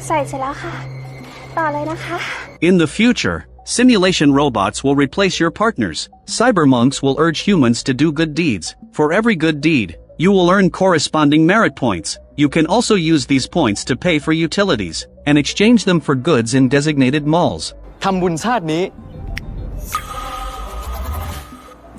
ใส่เสร็จแล้วค่ะต่อเลยนะคะ In the future, simulation robots will replace your partners. Cybermonks will urge humans to do good deeds. For every good deed, you will earn corresponding merit points. You can also use these points to pay for utilities and exchange them for goods in designated malls. ทำบุญชาตินี้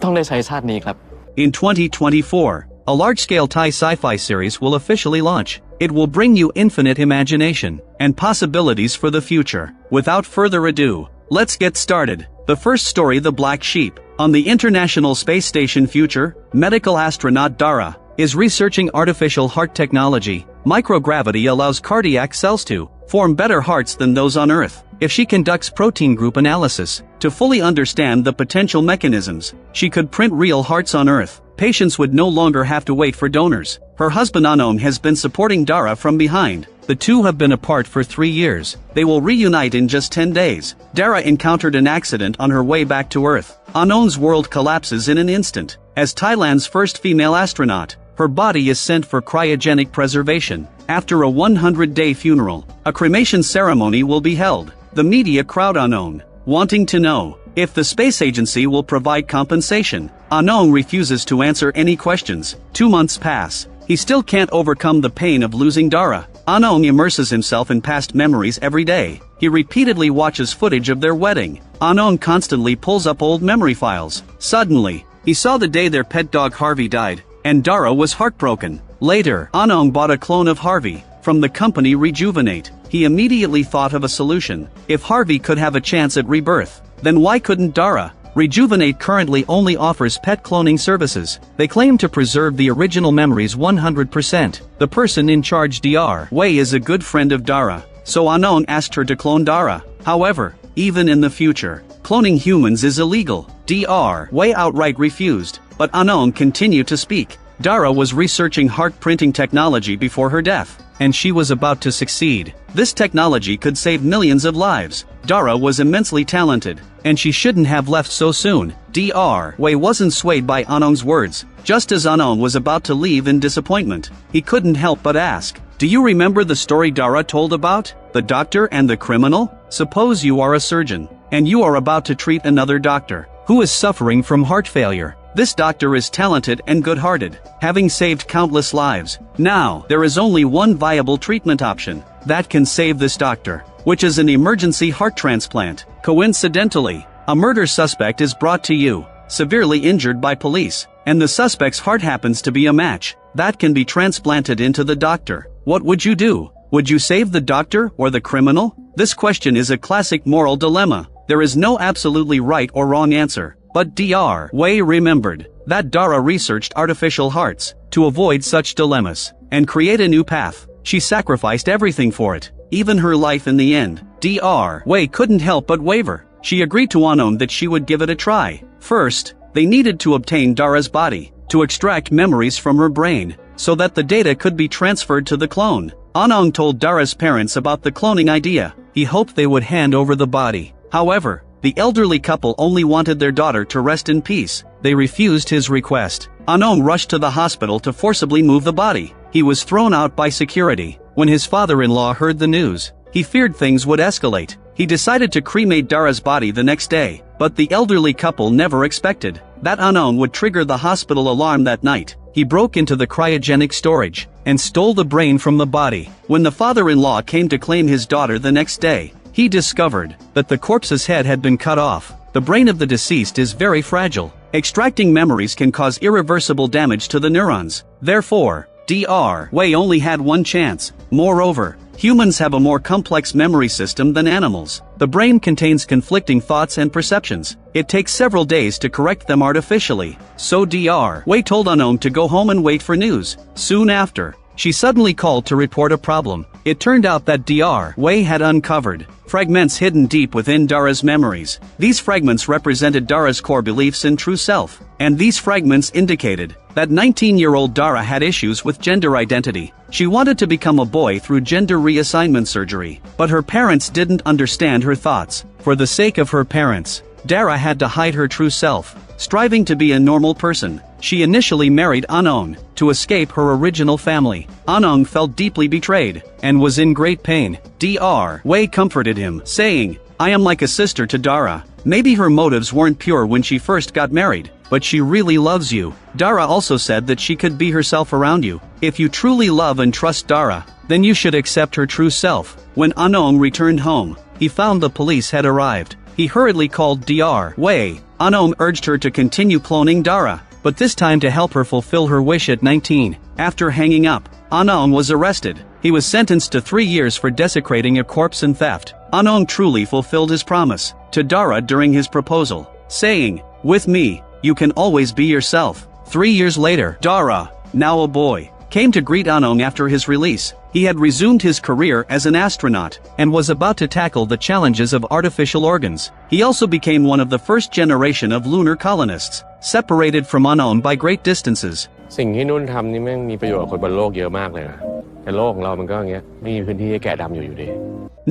ต้องได้ใช้ชาตินี้ครับ In 2024, a large-scale Thai sci-fi series will officially launch. It will bring you infinite imagination and possibilities for the future. Without further ado, let's get started. The first story, The Black Sheep. On the International Space Station Future, medical astronaut Dara is researching artificial heart technology. Microgravity allows cardiac cells to form better hearts than those on Earth. If she conducts protein group analysis to fully understand the potential mechanisms, she could print real hearts on Earth. Patients would no longer have to wait for donors. Her husband Anon has been supporting Dara from behind. The two have been apart for 3 years. They will reunite in just 10 days. Dara encountered an accident on her way back to Earth. Anon's world collapses in an instant. As Thailand's first female astronaut, her body is sent for cryogenic preservation. After a 100-day funeral, a cremation ceremony will be held. The media crowd Anon, wanting to know if the space agency will provide compensation. Anon refuses to answer any questions. 2 months pass. He still can't overcome the pain of losing Dara. Anon immerses himself in past memories every day. He repeatedly watches footage of their wedding. Anon constantly pulls up old memory files. Suddenly, he saw the day their pet dog Harvey died, and Dara was heartbroken. Later, Anon bought a clone of Harvey from the company Rejuvenate. He immediately thought of a solution. If Harvey could have a chance at rebirth, then why couldn't Dara? Rejuvenate currently only offers pet cloning services. They claim to preserve the original memories 100%. The person in charge, Dr. Wei, is a good friend of Dara, so Anon asked her to clone Dara. However, even in the future, cloning humans is illegal. Dr. Wei outright refused, but Anon continued to speak. Dara was researching heart printing technology before her death, and she was about to succeed. This technology could save millions of lives. Dara was immensely talented, and she shouldn't have left so soon. Dr. Wei wasn't swayed by Anon's words. Just as Anon was about to leave in disappointment, he couldn't help but ask, "Do you remember the story Dara told about the doctor and the criminal? Suppose you are a surgeon, and you are about to treat another doctor who is suffering from heart failure. This doctor is talented and good-hearted, having saved countless lives. Now, there is only one viable treatment option that can save this doctor, which is an emergency heart transplant. Coincidentally, a murder suspect is brought to you, severely injured by police, and the suspect's heart happens to be a match that can be transplanted into the doctor. What would you do? Would you save the doctor or the criminal?" This question is a classic moral dilemma. There is no absolutely right or wrong answer. But Dr. Wei remembered that Dara researched artificial hearts to avoid such dilemmas and create a new path. She sacrificed everything for it, even her life in the end. Dr. Wei couldn't help but waver. She agreed to Anon that she would give it a try. First, they needed to obtain Dara's body, to extract memories from her brain, so that the data could be transferred to the clone. Anon told Dara's parents about the cloning idea. He hoped they would hand over the body. However, the elderly couple only wanted their daughter to rest in peace. They refused his request. Anon rushed to the hospital to forcibly move the body. He was thrown out by security. When his father-in-law heard the news, he feared things would escalate. He decided to cremate Dara's body the next day, but the elderly couple never expected that Anon would trigger the hospital alarm that night. He broke into the cryogenic storage and stole the brain from the body. When the father-in-law came to claim his daughter the next day, he discovered that the corpse's head had been cut off. The brain of the deceased is very fragile. Extracting memories can cause irreversible damage to the neurons. Therefore, Dr. Wei only had one chance. Moreover, humans have a more complex memory system than animals. The brain contains conflicting thoughts and perceptions. It takes several days to correct them artificially. So Dr. Wei told Anon to go home and wait for news. Soon after, she suddenly called to report a problem. It turned out that Dr. Wei had uncovered fragments hidden deep within Dara's memories. These fragments represented Dara's core beliefs and true self, and these fragments indicated that 19-year-old Dara had issues with gender identity. She wanted to become a boy through gender reassignment surgery, but her parents didn't understand her thoughts. For the sake of her parents, Dara had to hide her true self, striving to be a normal person. She initially married Anong to escape her original family. Anong felt deeply betrayed and was in great pain. Dr. Wei comforted him, saying, "I am like a sister to Dara. Maybe her motives weren't pure when she first got married, but she really loves you." Dara also said that she could be herself around you. If you truly love and trust Dara, then you should accept her true self. When Anong returned home, he found the police had arrived. He hurriedly called Dr. Wei. Anong urged her to continue cloning Dara, but this time to help her fulfill her wish at 19. After hanging up, Anong was arrested. He was sentenced to 3 years for desecrating a corpse and theft. Anong truly fulfilled his promise to Dara during his proposal, saying, "With me, you can always be yourself." 3 years later, Dara, now a boy, came to greet Anong after his release. He had resumed his career as an astronaut and was about to tackle the challenges of artificial organs. He also became one of the first generation of lunar colonists, separated from Anong by great distances. สิ่งที่นุ่นทำนี่แม่งมีประโยชน์กับคนบนโลกเยอะมากเลยนะแต่โลกของเรามันก็อย่างเงี้ยไม่มีพื้นที่ให้แกะดำอยู่ดี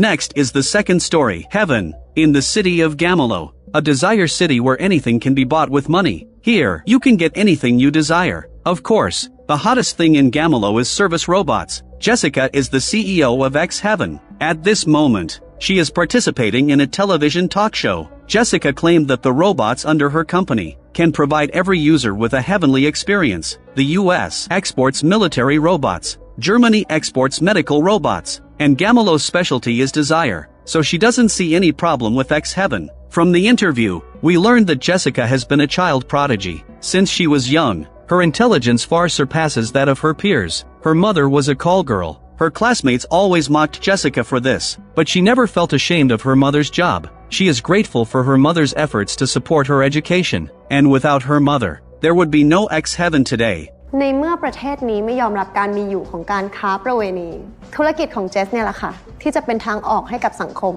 Next is the second story, Heaven, in the city of Gamelo, a desire city where anything can be bought with money. Here, you can get anything you desire. Of course, the hottest thing in Gamelo is service robots. Jessica is the CEO of X Heaven. At this moment, she is participating in a television talk show. Jessica claimed that the robots under her company can provide every user with a heavenly experience. The US exports military robots, Germany exports medical robots, and Gamelo's specialty is desire, so she doesn't see any problem with X Heaven. From the interview, we learned that Jessica has been a child prodigy. Since she was young, her intelligence far surpasses that of her peers. Her mother was a call girl. Her classmates always mocked Jessica for this, but she never felt ashamed of her mother's job. She is grateful for her mother's efforts to support her education, and without her mother, there would be no X Heaven today. ในเมื่อประเทศนี้ไม่ยอมรับการมีอยู่ของการค้าประเวณีธุรกิจของเจสเนี่ยแหละค่ะที่จะเป็นทางออกให้กับสังคม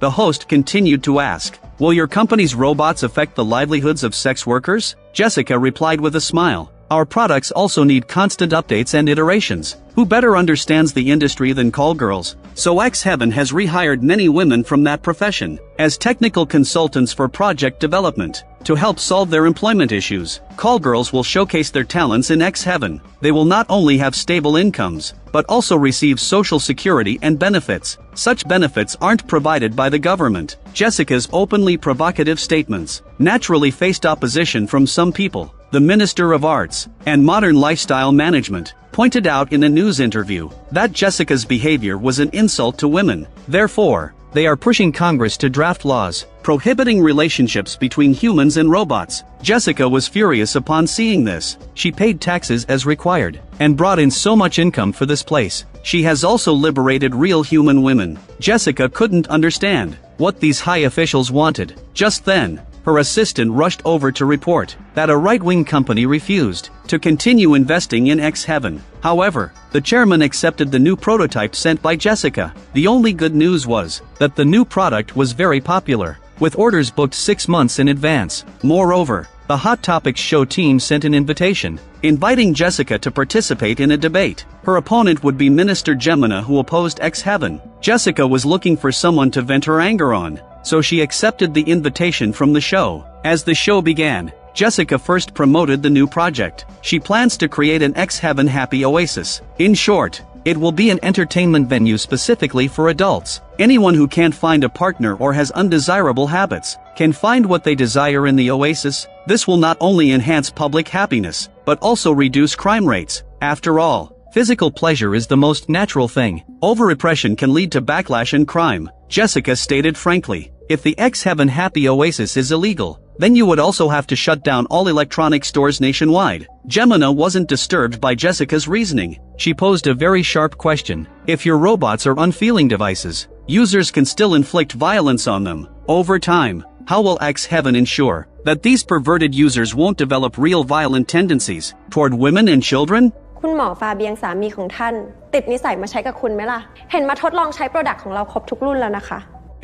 The host continued to ask, "Will your company's robots affect the livelihoods of sex workers?" Jessica replied with a smile, "Our products also need constant updates and iterations. Who better understands the industry than call girls? So X Heaven has rehired many women from that profession as technical consultants for project development to help solve their employment issues. Call girls will showcase their talents in X Heaven. They will not only have stable incomes, but also receive social security and benefits. Such benefits aren't provided by the government." Jessica's openly provocative statements naturally faced opposition from some people. The Minister of Arts and Modern Lifestyle Management pointed out in a news interview that Jessica's behavior was an insult to women. Therefore, they are pushing Congress to draft laws prohibiting relationships between humans and robots. Jessica was furious upon seeing this. She paid taxes as required and brought in so much income for this place. She has also liberated real human women. Jessica couldn't understand what these high officials wanted. Just then, her assistant rushed over to report that a right-wing company refused to continue investing in X Heaven. However, the chairman accepted the new prototype sent by Jessica. The only good news was that the new product was very popular, with orders booked 6 months in advance. Moreover, the Hot Topics show team sent an invitation, inviting Jessica to participate in a debate. Her opponent would be Minister Gemina, who opposed X Heaven. Jessica was looking for someone to vent her anger on, so she accepted the invitation from the show. As the show began, Jessica first promoted the new project. She plans to create an X Heaven happy oasis. In short, it will be an entertainment venue specifically for adults. Anyone who can't find a partner or has undesirable habits can find what they desire in the oasis. This will not only enhance public happiness, but also reduce crime rates. After all, physical pleasure is the most natural thing. Over-repression can lead to backlash and crime. Jessica stated frankly, if the X Heaven Happy Oasis is illegal, then you would also have to shut down all electronic stores nationwide. Gemina wasn't disturbed by Jessica's reasoning. She posed a very sharp question. If your robots are unfeeling devices, users can still inflict violence on them. Over time, how will X Heaven ensure that these perverted users won't develop real violent tendencies toward women and children? คุณหมอฟาเบียงสามีของท่านติดนิสัยมาใช้กับคุณไหมล่ะเห็นมาทดลองใช้โปรดักต์ของเราครบทุกรุ่นแล้วนะคะ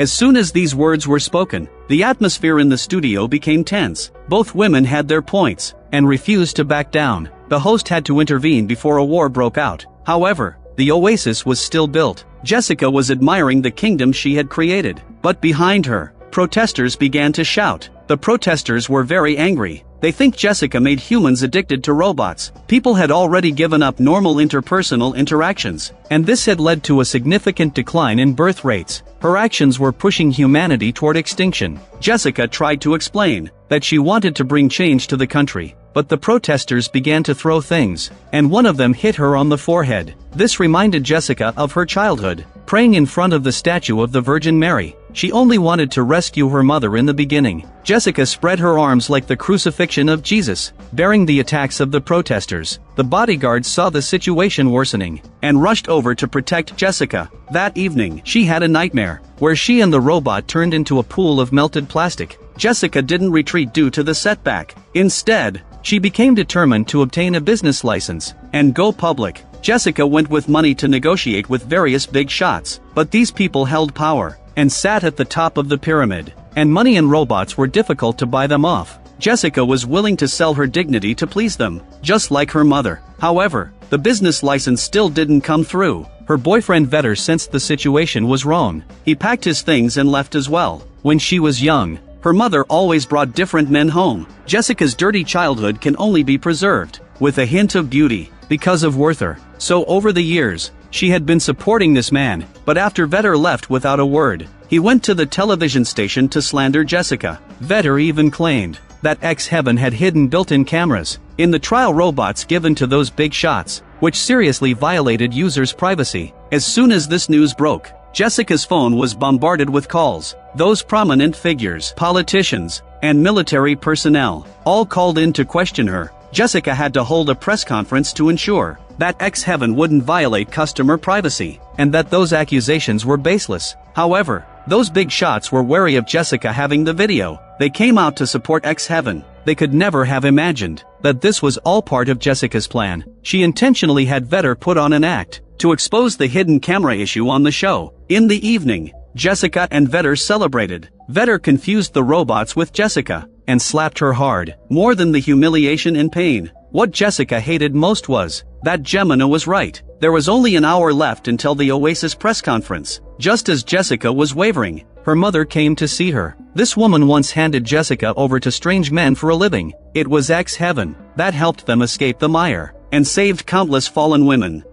As soon as these words were spoken, the atmosphere in the studio became tense. Both women had their points and refused to back down. The host had to intervene before a war broke out. However, the oasis was still built. Jessica was admiring the kingdom she had created. But behind her, protesters began to shout. The protesters were very angry. They think Jessica made humans addicted to robots. People had already given up normal interpersonal interactions, and this had led to a significant decline in birth rates. Her actions were pushing humanity toward extinction. Jessica tried to explain that she wanted to bring change to the country, but the protesters began to throw things, and one of them hit her on the forehead. This reminded Jessica of her childhood, praying in front of the statue of the Virgin Mary. She only wanted to rescue her mother in the beginning. Jessica spread her arms like the crucifixion of Jesus, bearing the attacks of the protesters. The bodyguards saw the situation worsening, and rushed over to protect Jessica. That evening, she had a nightmare, where she and the robot turned into a pool of melted plastic. Jessica didn't retreat due to the setback. Instead, she became determined to obtain a business license, and go public. Jessica went with money to negotiate with various big shots, but these people held power, and sat at the top of the pyramid, and money and robots were difficult to buy them off. Jessica was willing to sell her dignity to please them, just like her mother. However, the business license still didn't come through. Her boyfriend Vetter sensed the situation was wrong. He packed his things and left as well. When she was young, her mother always brought different men home. Jessica's dirty childhood can only be preserved with a hint of beauty, because of Werther. So over the years, she had been supporting this man, but after Vetter left without a word, he went to the television station to slander Jessica. Vetter even claimed that X-Heaven had hidden built-in cameras in the trial robots given to those big shots, which seriously violated users' privacy. As soon as this news broke, Jessica's phone was bombarded with calls. Those prominent figures, politicians, and military personnel, all called in to question her. Jessica had to hold a press conference to ensure that X-Heaven wouldn't violate customer privacy, and that those accusations were baseless. However, those big shots were wary of Jessica having the video. They came out to support X-Heaven. They could never have imagined that this was all part of Jessica's plan. She intentionally had Vetter put on an act to expose the hidden camera issue on the show. In the evening, Jessica and Vetter celebrated. Vetter confused the robots with Jessica, and slapped her hard, more than the humiliation and pain. What Jessica hated most was that Gemina was right. There was only an hour left until the Oasis press conference. Just as Jessica was wavering, her mother came to see her. This woman once handed Jessica over to strange men for a living. It was X-Heaven that helped them escape the mire, and saved countless fallen women.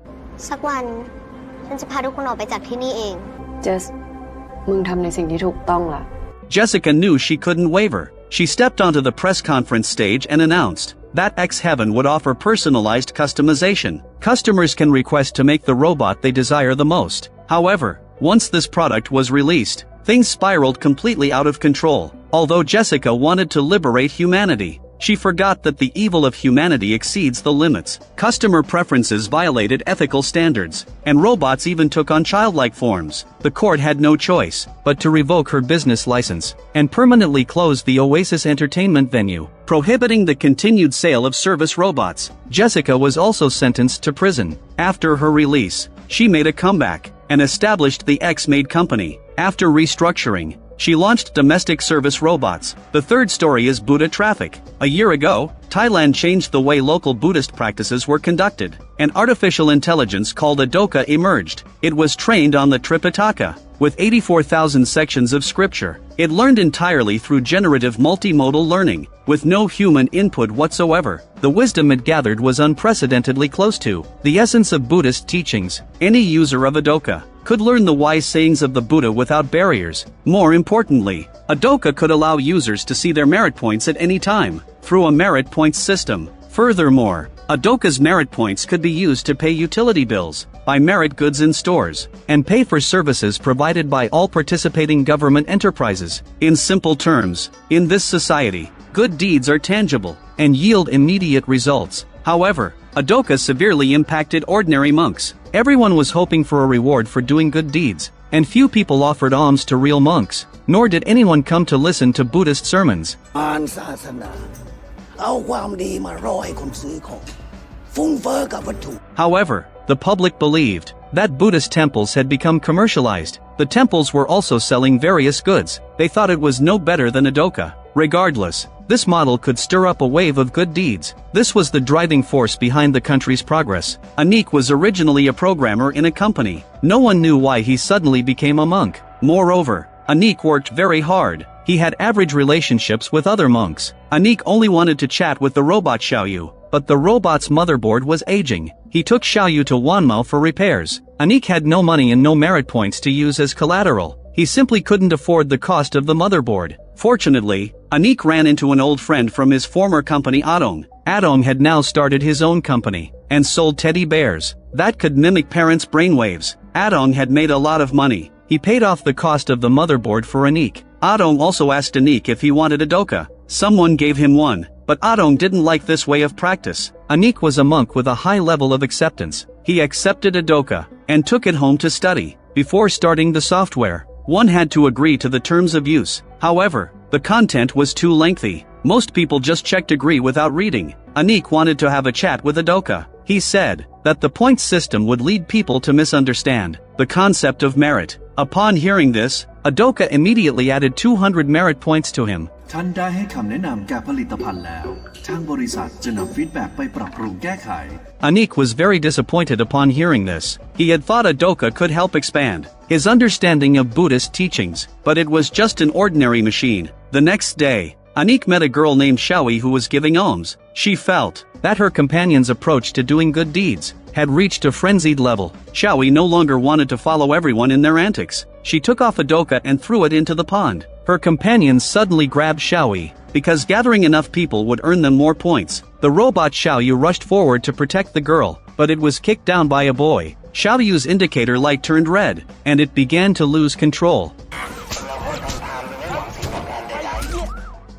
สักวันฉันจะพาทุกคนออกไปจากที่นี่เอง Jess มึงทำในสิ่งที่ถูกต้องล่ะ Jessica knew she couldn't waver. She stepped onto the press conference stage and announced that X-Heaven would offer personalized customization. Customers can request to make the robot they desire the most. However, once this product was released, things spiraled completely out of control. Although Jessica wanted to liberate humanity, she forgot that the evil of humanity exceeds the limits. Customer preferences violated ethical standards, and robots even took on childlike forms. The court had no choice but to revoke her business license and permanently close the Oasis entertainment venue, prohibiting the continued sale of service robots. Jessica was also sentenced to prison. After her release, she made a comeback and established the X-Made company. After restructuring, she launched domestic service robots. The third story is Buddha traffic. A year ago, Thailand changed the way local Buddhist practices were conducted. An artificial intelligence called Adoka emerged. It was trained on the Tripitaka, with 84,000 sections of scripture. It learned entirely through generative multimodal learning, with no human input whatsoever. The wisdom it gathered was unprecedentedly close to the essence of Buddhist teachings. Any user of Adoka could learn the wise sayings of the Buddha without barriers. More importantly, Adoka could allow users to see their merit points at any time, through a merit points system. Furthermore, Adoka's merit points could be used to pay utility bills, buy merit goods in stores, and pay for services provided by all participating government enterprises. In simple terms, in this society, good deeds are tangible and yield immediate results. However, Adoka severely impacted ordinary monks. Everyone was hoping for a reward for doing good deeds, and few people offered alms to real monks, nor did anyone come to listen to Buddhist sermons. ศาสนาเอาความดีมาล่อให้คนซื้อของฟุ้งเฟ้อกับวัตถุ However, the public believed that Buddhist temples had become commercialized. The temples were also selling various goods. They thought it was no better than Adoka. Regardless, this model could stir up a wave of good deeds. This was the driving force behind the country's progress. Anik was originally a programmer in a company. No one knew why he suddenly became a monk. Moreover, Anik worked very hard. He had average relationships with other monks. Anik only wanted to chat with the robot Xiaoyu, but the robot's motherboard was aging. He took Xiaoyu to Wanmao for repairs. Anik had no money and no merit points to use as collateral. He simply couldn't afford the cost of the motherboard. Fortunately, Anik ran into an old friend from his former company Adong. Adong had now started his own company and sold teddy bears that could mimic parents' brainwaves. Adong had made a lot of money. He paid off the cost of the motherboard for Anik. Adong also asked Anik if he wanted a doka. Someone gave him one, but Adong didn't like this way of practice. Anik was a monk with a high level of acceptance. He accepted a doka and took it home to study. Before starting the software, one had to agree to the terms of use. However, the content was too lengthy. Most people just checked agree without reading. Anik wanted to have a chat with a doka. He said that the points system would lead people to misunderstand the concept of merit. Upon hearing this, Adoka immediately added 200 merit points to him. ท่านได้ให้คำแนะนำแก่ผลิตภัณฑ์แล้วทางบริษัทจะนำฟีดแบ็กไปปรับปรุงแก้ไข Anik was very disappointed upon hearing this. He had thought Adoka could help expand his understanding of Buddhist teachings, but it was just an ordinary machine. The next day, Anik met a girl named Xiaoyi who was giving alms. She felt that her companion's approach to doing good deeds had reached a frenzied level. Xiaoyi no longer wanted to follow everyone in their antics. She took off Adoka and threw it into the pond. Her companions suddenly grabbed Xiaoyi, because gathering enough people would earn them more points. The robot Xiaoyu rushed forward to protect the girl, but it was kicked down by a boy. Xiaoyu's indicator light turned red, and it began to lose control.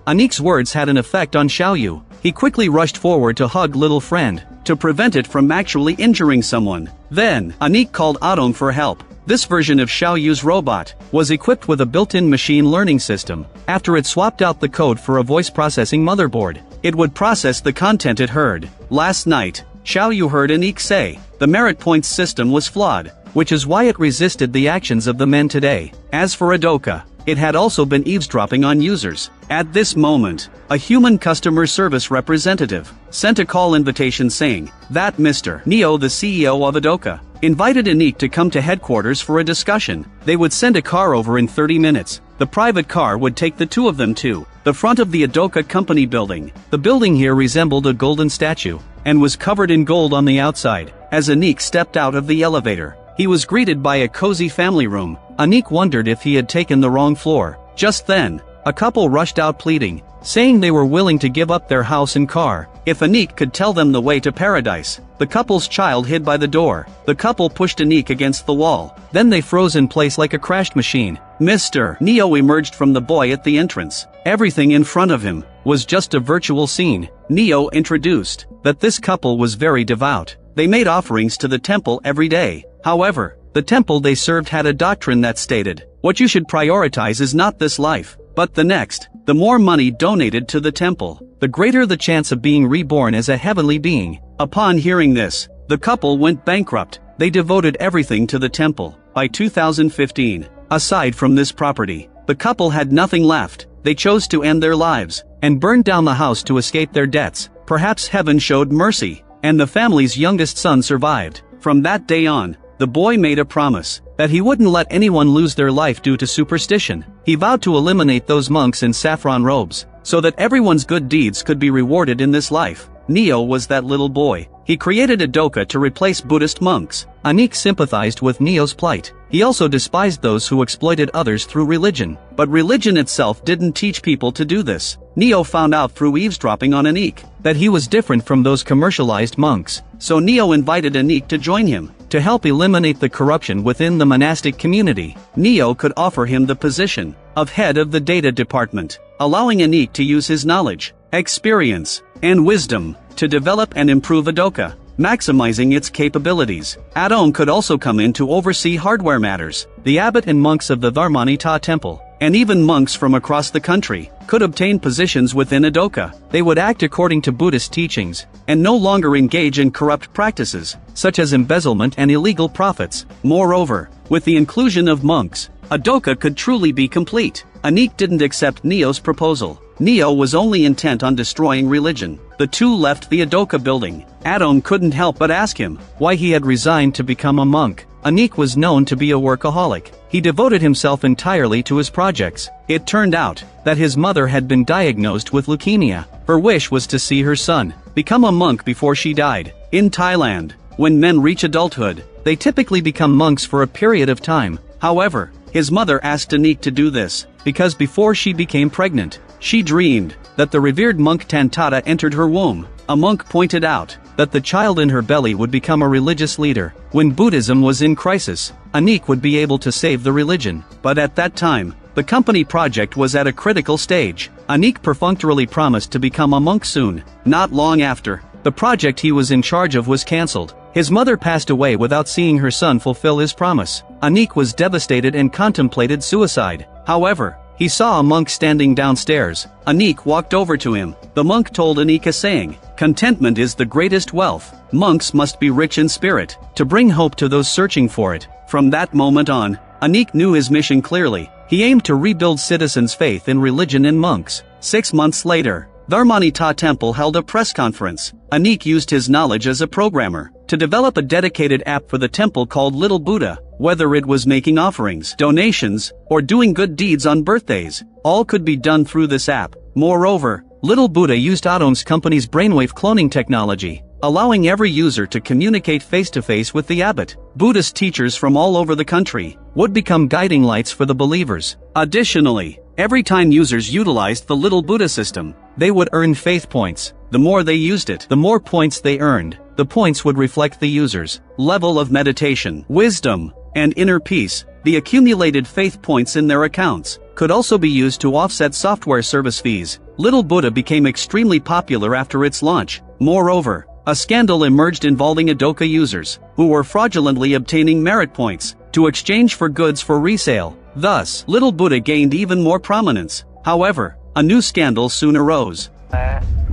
Anik's words had an effect on Xiaoyu. He quickly rushed forward to hug little friend, to prevent it from actually injuring someone. Then, Anik called Adong for help. This version of Xiaoyu's robot was equipped with a built-in machine learning system. After it swapped out the code for a voice processing motherboard, it would process the content it heard. Last night, Xiaoyu heard Anik say, the merit points system was flawed, which is why it resisted the actions of the men today. As for Adoka, it had also been eavesdropping on users. At this moment, a human customer service representative sent a call invitation saying that Mr. Neo, the CEO of Adoka, invited Anik to come to headquarters for a discussion. They would send a car over in 30 minutes. The private car would take the two of them to the front of the Adoka company building. The building here resembled a golden statue and was covered in gold on the outside. As Anik stepped out of the elevator, he was greeted by a cozy family room. Anik wondered if he had taken the wrong floor. Just then, a couple rushed out pleading, saying they were willing to give up their house and car if Anik could tell them the way to paradise. The couple's child hid by the door. The couple pushed Anik against the wall. Then they froze in place like a crashed machine. Mr. Neo emerged from the boy at the entrance. Everything in front of him was just a virtual scene. Neo introduced that this couple was very devout. They made offerings to the temple every day. However, the temple they served had a doctrine that stated, what you should prioritize is not this life, but the next. The more money donated to the temple, the greater the chance of being reborn as a heavenly being. Upon hearing this, the couple went bankrupt. They devoted everything to the temple. By 2015, aside from this property, the couple had nothing left. They chose to end their lives and burned down the house to escape their debts. Perhaps heaven showed mercy, and the family's youngest son survived. From that day on, the boy made a promise that he wouldn't let anyone lose their life due to superstition. He vowed to eliminate those monks in saffron robes, so that everyone's good deeds could be rewarded in this life. Neo was that little boy. He created Adoka to replace Buddhist monks. Anik sympathized with Neo's plight. He also despised those who exploited others through religion. But religion itself didn't teach people to do this. Neo found out through eavesdropping on Anik that he was different from those commercialized monks. So Neo invited Anik to join him to help eliminate the corruption within the monastic community. Neo could offer him the position of head of the data department, allowing Anik to use his knowledge, experience, and wisdom to develop and improve Adoka, maximizing its capabilities. Adong could also come in to oversee hardware matters. The abbot and monks of the Dharmanita temple, and even monks from across the country, could obtain positions within Adoka. They would act according to Buddhist teachings, and no longer engage in corrupt practices, such as embezzlement and illegal profits. Moreover, with the inclusion of monks, Adoka could truly be complete. Anik didn't accept Neo's proposal. Neo was only intent on destroying religion. The two left the Adoka building. Adong couldn't help but ask him why he had resigned to become a monk. Anik was known to be a workaholic. He devoted himself entirely to his projects. It turned out that his mother had been diagnosed with leukemia. Her wish was to see her son become a monk before she died. In Thailand, when men reach adulthood, they typically become monks for a period of time. However, his mother asked Anik to do this because before she became pregnant, she dreamed that the revered monk Tantata entered her womb. A monk pointed out that the child in her belly would become a religious leader. When Buddhism was in crisis, Anik would be able to save the religion. But at that time, the company project was at a critical stage. Anik perfunctorily promised to become a monk soon. Not long after, the project he was in charge of was cancelled. His mother passed away without seeing her son fulfill his promise. Anik was devastated and contemplated suicide. However, he saw a monk standing downstairs. Anik walked over to him. The monk told Anik a saying, "Contentment is the greatest wealth. Monks must be rich in spirit, to bring hope to those searching for it." From that moment on, Anik knew his mission clearly. He aimed to rebuild citizens' faith in religion and monks. 6 months later, Dharmanita Temple held a press conference. Anik used his knowledge as a programmer to develop a dedicated app for the temple called Little Buddha. Whether it was making offerings, donations, or doing good deeds on birthdays, all could be done through this app. Moreover, Little Buddha used Atom's company's brainwave cloning technology, allowing every user to communicate face-to-face with the abbot. Buddhist teachers from all over the country would become guiding lights for the believers. Additionally, every time users utilized the Little Buddha system, they would earn faith points. The more they used it, the more points they earned. The points would reflect the user's level of meditation, wisdom, and inner peace. The accumulated faith points in their accounts could also be used to offset software service fees. Little Buddha became extremely popular after its launch. Moreover, a scandal emerged involving Adoka users who were fraudulently obtaining merit points to exchange for goods for resale. Thus, Little Buddha gained even more prominence. However, a new scandal soon arose.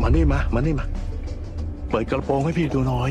มานี่มาเปิดกระโปรงให้พี่ดูหน่อย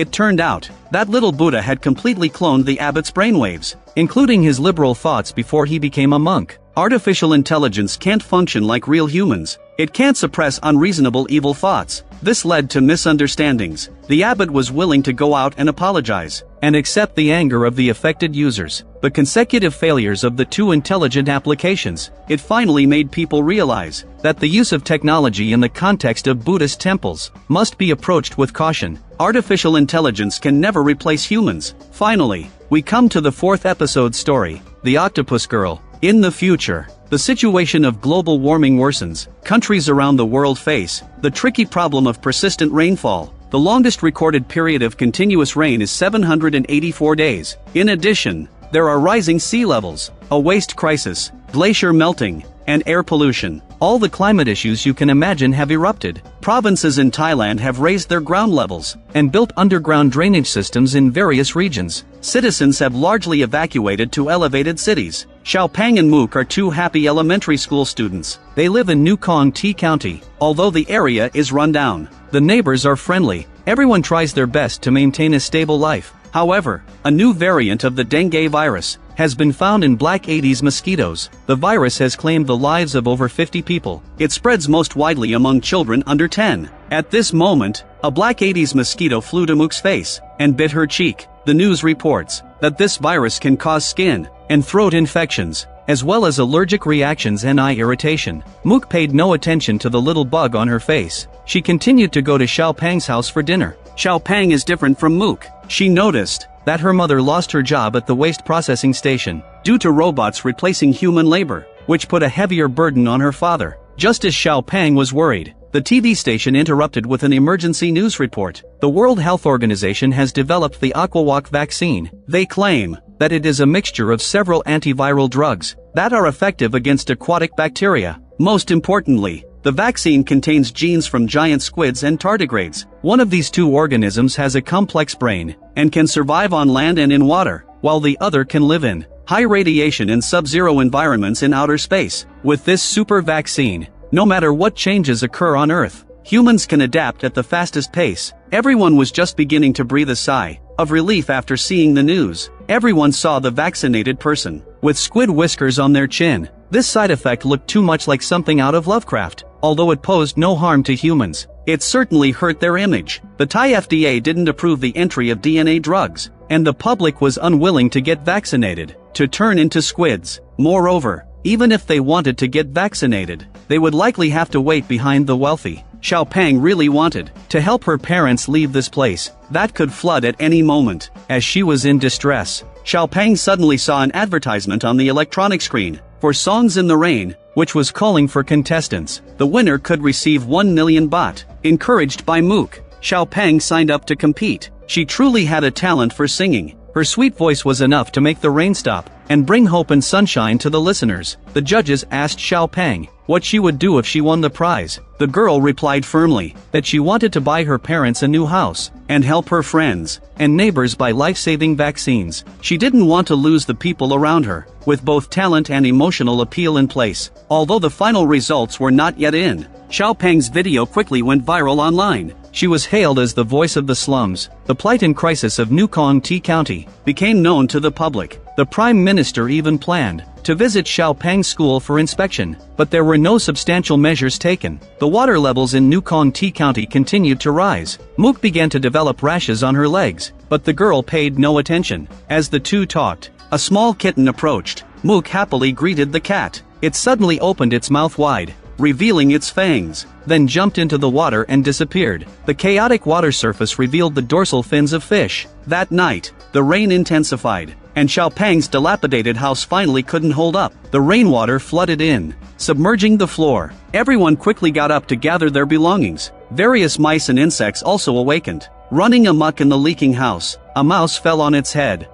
It turned out that Little Buddha had completely cloned the abbot's brainwaves, including his liberal thoughts before he became a monk. Artificial intelligence can't function like real humans. It can't suppress unreasonable evil thoughts. This led to misunderstandings. The abbot was willing to go out and apologize and accept the anger of the affected users. The consecutive failures of the two intelligent applications, it finally made people realize that the use of technology in the context of Buddhist temples must be approached with caution. Artificial intelligence can never replace humans. Finally, we come to the 4th episode story, The Octopus Girl. In the future, the situation of global warming worsens. Countries around the world face the tricky problem of persistent rainfall. The longest recorded period of continuous rain is 784 days. In addition, there are rising sea levels, a waste crisis, glacier melting, and air pollution. All the climate issues you can imagine have erupted. Provinces in Thailand have raised their ground levels and built underground drainage systems in various regions. Citizens have largely evacuated to elevated cities. Xiaopang and Mook are two happy elementary school students. They live in New Kong T County. Although the area is run down, the neighbors are friendly. Everyone tries their best to maintain a stable life. However, a new variant of the dengue virus has been found in Black Aedes mosquitoes. The virus has claimed the lives of over 50 people. It spreads most widely among children under 10. At this moment, a Black Aedes mosquito flew to Mook's face and bit her cheek. The news reports that this virus can cause skin and throat infections, as well as allergic reactions and eye irritation. Mook paid no attention to the little bug on her face. She continued to go to Xiaopang's house for dinner. Xiaopang is different from Mook. She noticed that her mother lost her job at the waste processing station due to robots replacing human labor, which put a heavier burden on her father. Just as Xiaopang was worried, the TV station interrupted with an emergency news report. The World Health Organization has developed the Aquawalk vaccine. They claim that it is a mixture of several antiviral drugs that are effective against aquatic bacteria. Most importantly, the vaccine contains genes from giant squids and tardigrades. One of these two organisms has a complex brain and can survive on land and in water, while the other can live in high radiation and sub-zero environments in outer space. With this super vaccine, no matter what changes occur on Earth, humans can adapt at the fastest pace. Everyone was just beginning to breathe a sigh of relief after seeing the news. Everyone saw the vaccinated person with squid whiskers on their chin. This side effect looked too much like something out of Lovecraft. Although it posed no harm to humans, it certainly hurt their image. The Thai FDA didn't approve the entry of DNA drugs and the public was unwilling to get vaccinated, to turn into squids. Moreover, even if they wanted to get vaccinated, they would likely have to wait behind the wealthy. Xiaopeng really wanted to help her parents leave this place that could flood at any moment. As she was in distress, Xiaopeng suddenly saw an advertisement on the electronic screen for Songs in the Rain, which was calling for contestants. The winner could receive 1 million baht. Encouraged by Mook, Xiaopeng signed up to compete. She truly had a talent for singing. Her sweet voice was enough to make the rain stop and bring hope and sunshine to the listeners. The judges asked Xiaopeng what she would do if she won the prize. The girl replied firmly that she wanted to buy her parents a new house and help her friends and neighbors buy life-saving vaccines. She didn't want to lose the people around her. With both talent and emotional appeal in place, although the final results were not yet in, Xiaopeng's video quickly went viral online. She was hailed as the voice of the slums. The plight and crisis of Nakhon T County became known to the public. The Prime Minister even planned to visit Xiaopeng's school for inspection, but there were no substantial measures taken. The water levels in Nakhon T County continued to rise. Mook began to develop rashes on her legs, but the girl paid no attention. As the two talked, a small kitten approached. Mook happily greeted the cat. It suddenly opened its mouth wide, revealing its fangs, then jumped into the water and disappeared. The chaotic water surface revealed the dorsal fins of fish. That night, the rain intensified, and Xiaopeng's dilapidated house finally couldn't hold up. The rainwater flooded in, submerging the floor. Everyone quickly got up to gather their belongings. Various mice and insects also awakened. Running amok in the leaking house, a mouse fell on its head.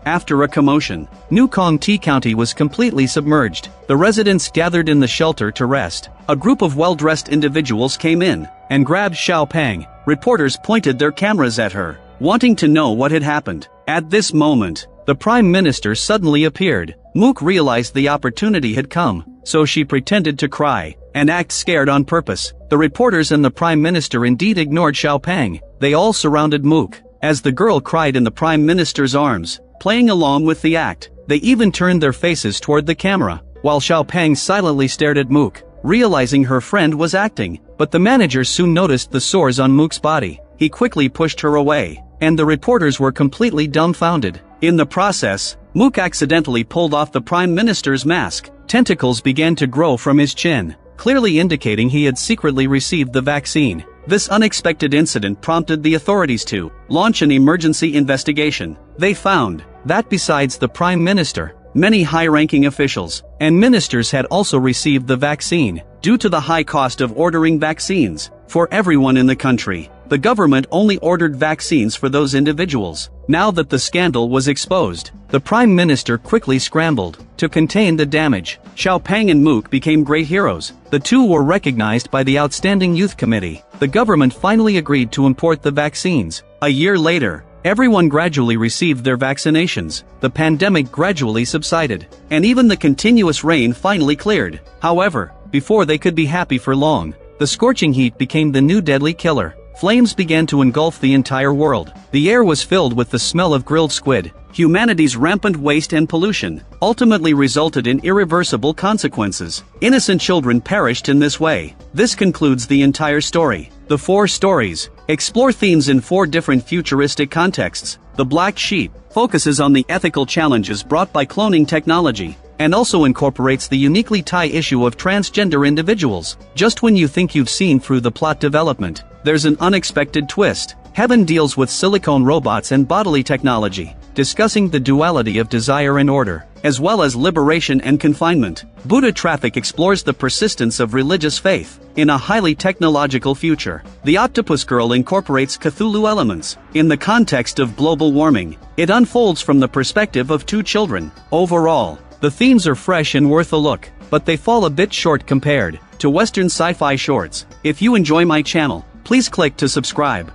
After a commotion, Nakhon T County was completely submerged. The residents gathered in the shelter to rest. A group of well-dressed individuals came in and grabbed Xiaopeng. Reporters pointed their cameras at her, wanting to know what had happened. At this moment, the Prime Minister suddenly appeared. Mook realized the opportunity had come, so she pretended to cry and act scared on purpose. The reporters and the Prime Minister indeed ignored Xiaopeng. They all surrounded Mook as the girl cried in the Prime Minister's arms, playing along with the act. They even turned their faces toward the camera, while Xiaopeng silently stared at Mook, realizing her friend was acting. But the manager soon noticed the sores on Mook's body. He quickly pushed her away, and the reporters were completely dumbfounded. In the process, Mook accidentally pulled off the Prime Minister's mask. Tentacles began to grow from his chin, clearly indicating he had secretly received the vaccine. This unexpected incident prompted the authorities to launch an emergency investigation. They found that besides the Prime Minister, many high-ranking officials and ministers had also received the vaccine. Due to the high cost of ordering vaccines for everyone in the country, the government only ordered vaccines for those individuals. Now that the scandal was exposed, the Prime Minister quickly scrambled to contain the damage. Xiaopeng and Mook became great heroes. The two were recognized by the Outstanding Youth Committee. The government finally agreed to import the vaccines. A year later, everyone gradually received their vaccinations. The pandemic gradually subsided, and even the continuous rain finally cleared. However, before they could be happy for long, the scorching heat became the new deadly killer. Flames began to engulf the entire world. The air was filled with the smell of grilled squid. Humanity's rampant waste and pollution ultimately resulted in irreversible consequences. Innocent children perished in this way. This concludes the entire story. The 4 stories explore themes in 4 different futuristic contexts. The Black Sheep focuses on the ethical challenges brought by cloning technology, and also incorporates the uniquely Thai issue of transgender individuals. Just when you think you've seen through the plot development, there's an unexpected twist. Heaven deals with silicone robots and bodily technology, discussing the duality of desire and order, as well as liberation and confinement. Buddha Traffic explores the persistence of religious faith in a highly technological future. The Octopus Girl incorporates Cthulhu elements in the context of global warming. It unfolds from the perspective of 2 children. Overall, the themes are fresh and worth a look, but they fall a bit short compared to Western sci-fi shorts. If you enjoy my channel, please click to subscribe.